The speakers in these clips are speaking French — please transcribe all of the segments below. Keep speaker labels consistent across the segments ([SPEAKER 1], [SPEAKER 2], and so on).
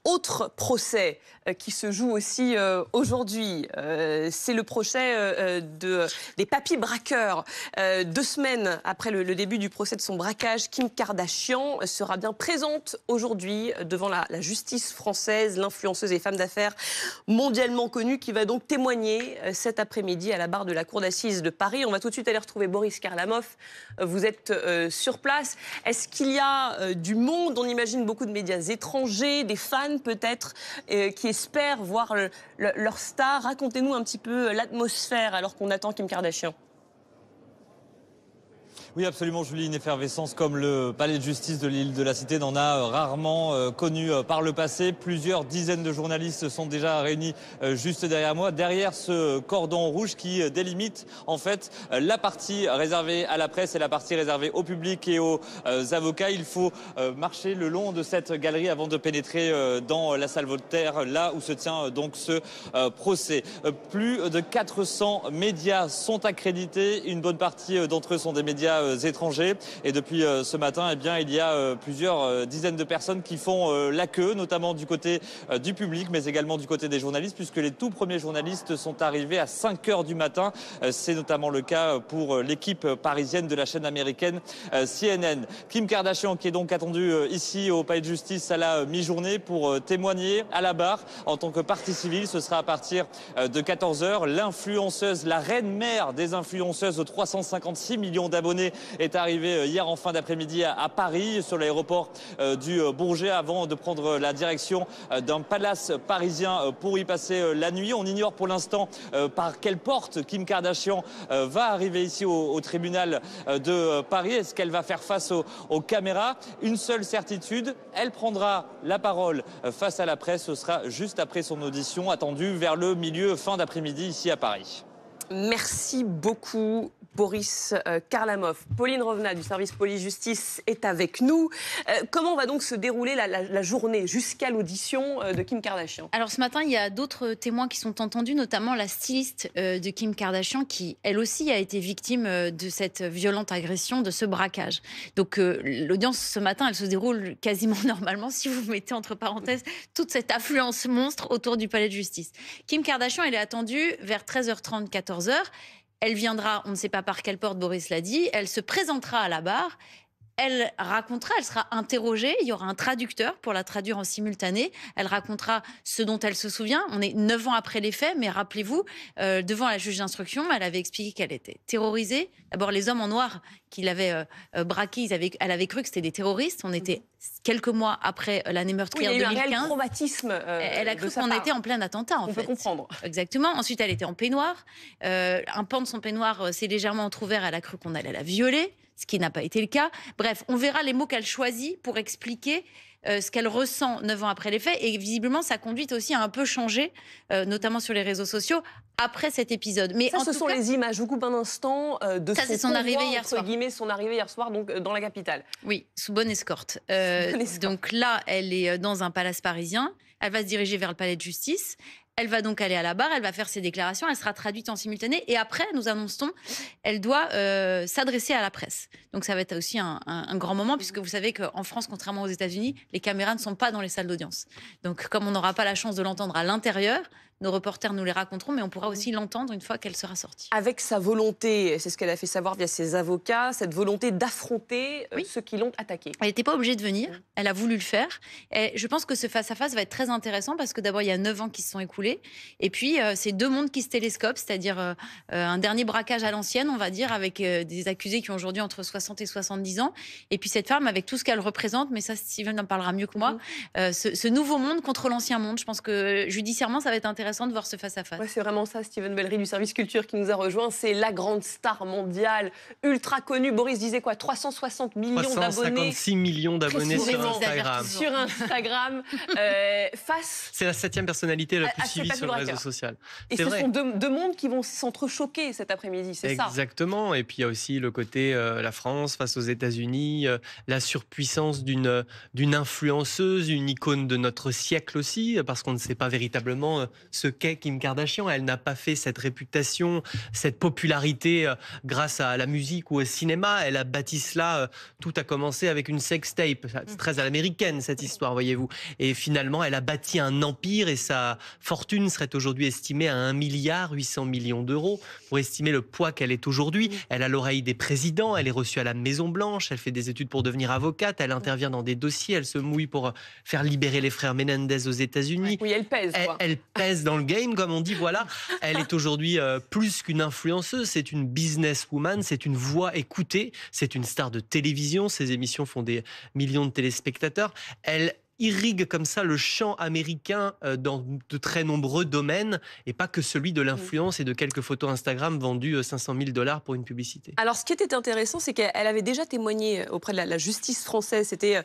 [SPEAKER 1] Autre procès qui se joue aussi aujourd'hui, c'est le procès des papis braqueurs. 2 semaines après le début du procès de son braquage, Kim Kardashian sera bien présente aujourd'hui devant la justice française, l'influenceuse et femme d'affaires mondialement connue qui va donc témoigner cet après-midi à la barre de la cour d'assises de Paris. On va tout de suite aller retrouver Boris Karlamov. Vous êtes sur place. Est-ce qu'il y a du monde? On imagine beaucoup de médias étrangers, des fans peut-être, qui espèrent voir leur star. Racontez-nous un petit peu l'atmosphère alors qu'on attend Kim Kardashian.
[SPEAKER 2] Oui, absolument, Julie, une effervescence comme le palais de justice de l'île de la Cité n'en a rarement connu par le passé. Plusieurs dizaines de journalistes sont déjà réunis juste derrière moi, derrière ce cordon rouge qui délimite en fait la partie réservée à la presse et la partie réservée au public et aux avocats. Il faut marcher le long de cette galerie avant de pénétrer dans la salle Voltaire, là où se tient donc ce procès. Plus de 400 médias sont accrédités, une bonne partie d'entre eux sont des médias étrangers. Et depuis ce matin, eh bien, il y a plusieurs dizaines de personnes qui font la queue, notamment du côté du public, mais également du côté des journalistes, puisque les tout premiers journalistes sont arrivés à 5 heures du matin. C'est notamment le cas pour l'équipe parisienne de la chaîne américaine CNN. Kim Kardashian, qui est donc attendue ici au palais de justice à la mi-journée pour témoigner à la barre en tant que partie civile. Ce sera à partir de 14 heures. L'influenceuse, la reine-mère des influenceuses aux 356 millions d'abonnés, est arrivé hier en fin d'après-midi à Paris, sur l'aéroport du Bourget, avant de prendre la direction d'un palace parisien pour y passer la nuit. On ignore pour l'instant par quelle porte Kim Kardashian va arriver ici au tribunal de Paris. Est-ce qu'elle va faire face aux caméras? Une seule certitude, elle prendra la parole face à la presse. Ce sera juste après son audition, attendue vers le milieu fin d'après-midi ici à Paris.
[SPEAKER 1] Merci beaucoup, Boris Karlamov. Pauline Rovna du service police-justice est avec nous. Comment va donc se dérouler la journée jusqu'à l'audition de Kim Kardashian?
[SPEAKER 3] Alors ce matin, il y a d'autres témoins qui sont entendus, notamment la styliste de Kim Kardashian qui, elle aussi, a été victime de cette violente agression, de ce braquage. Donc l'audience ce matin, elle se déroule quasiment normalement, si vous mettez entre parenthèses toute cette affluence monstre autour du palais de justice. Kim Kardashian, elle est attendue vers 13h30, 14h. Elle viendra, on ne sait pas par quelle porte, Boris l'a dit, elle se présentera à la barre, elle racontera, elle sera interrogée, il y aura un traducteur pour la traduire en simultané, elle racontera ce dont elle se souvient. On est 9 ans après les faits, mais rappelez-vous, devant la juge d'instruction, elle avait expliqué qu'elle était terrorisée. D'abord, les hommes en noir qui l'avaient braquée, elle avait cru que c'était des terroristes. On était quelques mois après l'année meurtrière 2015.
[SPEAKER 1] Il y a eu un réel traumatisme.
[SPEAKER 3] Elle a cru qu'on était en plein attentat, en fait.
[SPEAKER 1] On peut comprendre.
[SPEAKER 3] Exactement. Ensuite, elle était en peignoir. Un pan de son peignoir s'est légèrement entrouvert. Elle a cru qu'on allait la violer, ce qui n'a pas été le cas. Bref, on verra les mots qu'elle choisit pour expliquer ce qu'elle ressent 9 ans après les faits. Et visiblement, sa conduite aussi a un peu changé, notamment sur les réseaux sociaux, après cet épisode. Mais
[SPEAKER 1] ça, ce sont les images. Je vous coupe un instant de
[SPEAKER 3] ça, c'est son arrivée hier soir.
[SPEAKER 1] Son arrivée hier soir, donc dans la capitale.
[SPEAKER 3] Oui, sous bonne escorte. Donc là, elle est dans un palace parisien. Elle va se diriger vers le palais de justice. Elle va donc aller à la barre, elle va faire ses déclarations, elle sera traduite en simultané. Et après, nous annonçons, elle doit s'adresser à la presse. Donc ça va être aussi un grand moment, puisque vous savez qu'en France, contrairement aux États-Unis, les caméras ne sont pas dans les salles d'audience. Donc comme on n'aura pas la chance de l'entendre à l'intérieur, nos reporters nous les raconteront, mais on pourra aussi l'entendre une fois qu'elle sera sortie.
[SPEAKER 1] Avec sa volonté, c'est ce qu'elle a fait savoir via ses avocats, cette volonté d'affronter ceux qui l'ont attaquée.
[SPEAKER 3] Elle n'était pas obligée de venir, elle a voulu le faire. Et je pense que ce face-à-face va être très intéressant parce que d'abord, il y a 9 ans qui se sont écoulés. Et puis, c'est 2 mondes qui se télescopent, c'est-à-dire un dernier braquage à l'ancienne, on va dire, avec des accusés qui ont aujourd'hui entre 60 et 70 ans. Et puis cette femme, avec tout ce qu'elle représente, mais ça, Steven en parlera mieux que moi, ce nouveau monde contre l'ancien monde. Je pense que judiciairement, ça va être intéressant de voir ce face-à-face.
[SPEAKER 1] Ouais, c'est vraiment ça, Steven Bellery du service culture qui nous a rejoint. C'est la grande star mondiale, ultra connue. Boris disait quoi, 360 millions d'abonnés.
[SPEAKER 4] 356 millions d'abonnés sur Instagram.
[SPEAKER 1] Sur Instagram.
[SPEAKER 4] C'est la 7e personnalité la plus suivi sur le réseau social.
[SPEAKER 1] Et ce sont deux mondes qui vont s'entrechoquer cet après-midi, c'est ça?
[SPEAKER 4] Exactement. Et puis il y a aussi le côté la France face aux États-Unis, la surpuissance d'une influenceuse, une icône de notre siècle aussi, parce qu'on ne sait pas véritablement ce qu'est Kim Kardashian. Elle n'a pas fait cette réputation, cette popularité grâce à la musique ou au cinéma. Elle a bâti cela, tout a commencé avec une sextape. C'est très à l'américaine cette histoire, voyez-vous. Et finalement, elle a bâti un empire et sa fortune serait aujourd'hui estimée à 1,8 milliard d'euros. Pour estimer le poids qu'elle est aujourd'hui, elle a l'oreille des présidents, elle est reçue à la Maison-Blanche, elle fait des études pour devenir avocate, elle intervient dans des dossiers, elle se mouille pour faire libérer les frères Menendez aux États-Unis.
[SPEAKER 1] Oui, elle pèse.
[SPEAKER 4] Elle pèse dans le game, comme on dit, voilà. Elle est aujourd'hui plus qu'une influenceuse, c'est une businesswoman, c'est une voix écoutée, c'est une star de télévision, ses émissions font des millions de téléspectateurs. Elle irrigue comme ça le champ américain dans de très nombreux domaines et pas que celui de l'influence et de quelques photos Instagram vendues $500 000 pour une publicité.
[SPEAKER 1] Alors ce qui était intéressant, c'est qu'elle avait déjà témoigné auprès de la justice française. C'était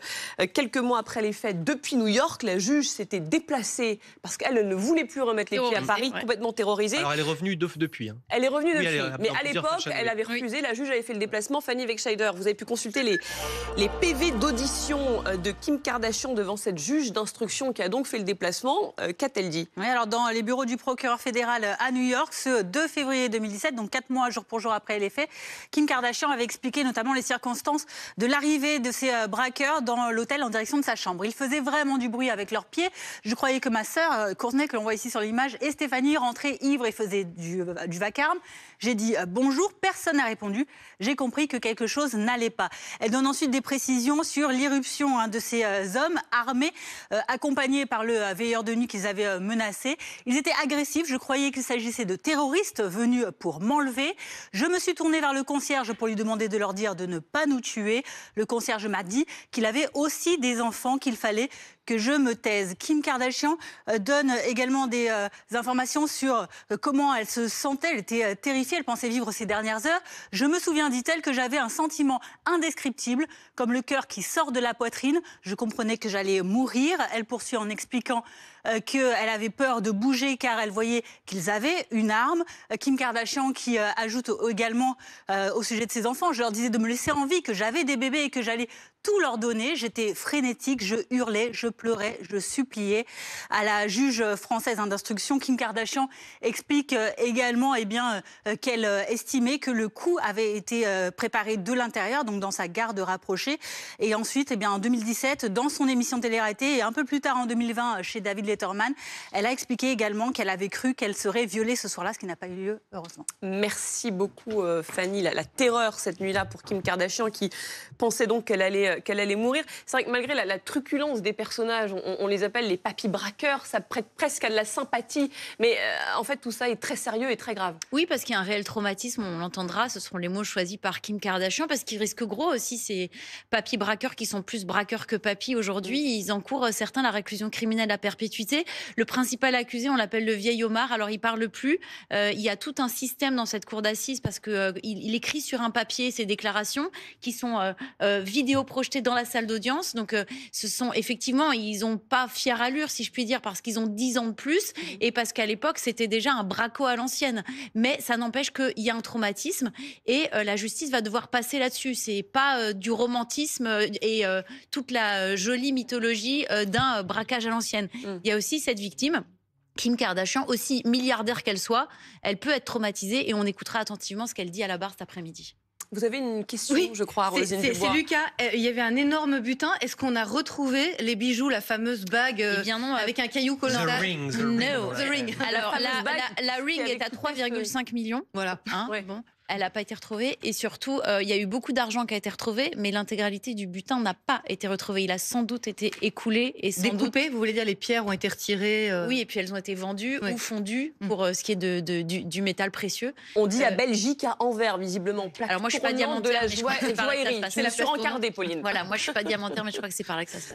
[SPEAKER 1] quelques mois après les faits. Depuis New York, la juge s'était déplacée parce qu'elle ne voulait plus remettre les pieds à Paris, complètement terrorisée.
[SPEAKER 4] Alors elle est revenue depuis.
[SPEAKER 1] Elle est revenue depuis.
[SPEAKER 4] Oui,
[SPEAKER 1] mais à l'époque, elle avait refusé. La juge avait fait le déplacement. Fanny Wegscheider, vous avez pu consulter les PV d'audition de Kim Kardashian devant cette juge d'instruction qui a donc fait le déplacement. Qu'a-t-elle dit?
[SPEAKER 5] Oui, alors dans les bureaux du procureur fédéral à New York, ce 2 février 2017, donc 4 mois jour pour jour après les faits, Kim Kardashian avait expliqué notamment les circonstances de l'arrivée de ces braqueurs dans l'hôtel en direction de sa chambre. Ils faisaient vraiment du bruit avec leurs pieds. Je croyais que ma sœur, Courtney, que l'on voit ici sur l'image, et Stéphanie rentraient ivres et faisaient du vacarme. J'ai dit bonjour, personne n'a répondu. J'ai compris que quelque chose n'allait pas. Elle donne ensuite des précisions sur l'irruption de ces hommes armés, accompagnés par le veilleur de nuit qu'ils avaient menacé. Ils étaient agressifs. Je croyais qu'il s'agissait de terroristes venus pour m'enlever. Je me suis tournée vers le concierge pour lui demander de leur dire de ne pas nous tuer. Le concierge m'a dit qu'il avait aussi des enfants, qu'il fallait que je me taise. Kim Kardashian donne également des informations sur comment elle se sentait. Elle était terrifiée, elle pensait vivre ses dernières heures. Je me souviens, dit-elle, que j'avais un sentiment indescriptible, comme le cœur qui sort de la poitrine. Je comprenais que j'allais mourir. Elle poursuit en expliquant qu'elle avait peur de bouger car elle voyait qu'ils avaient une arme. Kim Kardashian qui ajoute également au sujet de ses enfants, je leur disais de me laisser en vie, que j'avais des bébés et que j'allais tout leur donner. J'étais frénétique, je hurlais, je pleurais, je suppliais. À la juge française d'instruction, Kim Kardashian explique également qu'elle estimait que le coup avait été préparé de l'intérieur, donc dans sa garde rapprochée. Et ensuite, en 2017, dans son émission de télé-réalité, et un peu plus tard en 2020 chez David Letterman, elle a expliqué également qu'elle avait cru qu'elle serait violée ce soir-là, ce qui n'a pas eu lieu, heureusement.
[SPEAKER 1] Merci beaucoup Fanny. La terreur cette nuit-là pour Kim Kardashian qui pensait donc qu'elle allait mourir. C'est vrai que malgré la truculence des personnages, on les appelle les papis braqueurs, ça prête presque à de la sympathie, mais en fait tout ça est très sérieux et très grave.
[SPEAKER 3] Oui, parce qu'il y a un réel traumatisme, on l'entendra, ce seront les mots choisis par Kim Kardashian, parce qu'ils risquent gros aussi ces papis braqueurs qui sont plus braqueurs que papis aujourd'hui. Ils encourent certains la réclusion criminelle à perpétuité. Le principal accusé, on l'appelle le vieil Omar, alors il parle plus. Il y a tout un système dans cette cour d'assises parce qu'il écrit sur un papier ses déclarations qui sont vidéo projetées dans la salle d'audience. Donc ce sont effectivement, ils n'ont pas fière allure si je puis dire parce qu'ils ont 10 ans de plus et parce qu'à l'époque c'était déjà un braco à l'ancienne. Mais ça n'empêche qu'il y a un traumatisme et la justice va devoir passer là-dessus. C'est pas du romantisme et toute la jolie mythologie d'un braquage à l'ancienne. Il y a aussi cette victime, Kim Kardashian, aussi milliardaire qu'elle soit, elle peut être traumatisée et on écoutera attentivement ce qu'elle dit à la barre cet après-midi.
[SPEAKER 1] Vous avez une question, je crois, Roselyne
[SPEAKER 6] Dubois. C'est Lucas. Il y avait un énorme butin. Est-ce qu'on a retrouvé les bijoux, la fameuse bague avec un caillou colossal?
[SPEAKER 4] The ring.
[SPEAKER 3] The ring. Alors, la ring est à 3,5 millions.
[SPEAKER 6] Voilà.
[SPEAKER 3] Bon. Elle n'a pas été retrouvée et surtout, il y a eu beaucoup d'argent qui a été retrouvé, mais l'intégralité du butin n'a pas été retrouvée. Il a sans doute été écoulé et sans
[SPEAKER 6] découpé. Vous voulez dire les pierres ont été retirées
[SPEAKER 3] Oui, et puis elles ont été vendues ou fondues pour ce qui est du métal précieux.
[SPEAKER 1] On dit à Belgique, à Anvers, visiblement.
[SPEAKER 3] Alors moi, je suis pas diamantaire,
[SPEAKER 1] de la joaillerie.
[SPEAKER 3] Je me suis
[SPEAKER 1] encardée, Pauline.
[SPEAKER 3] Voilà, moi, je suis pas diamantaire, mais je crois que c'est par là que ça se passe.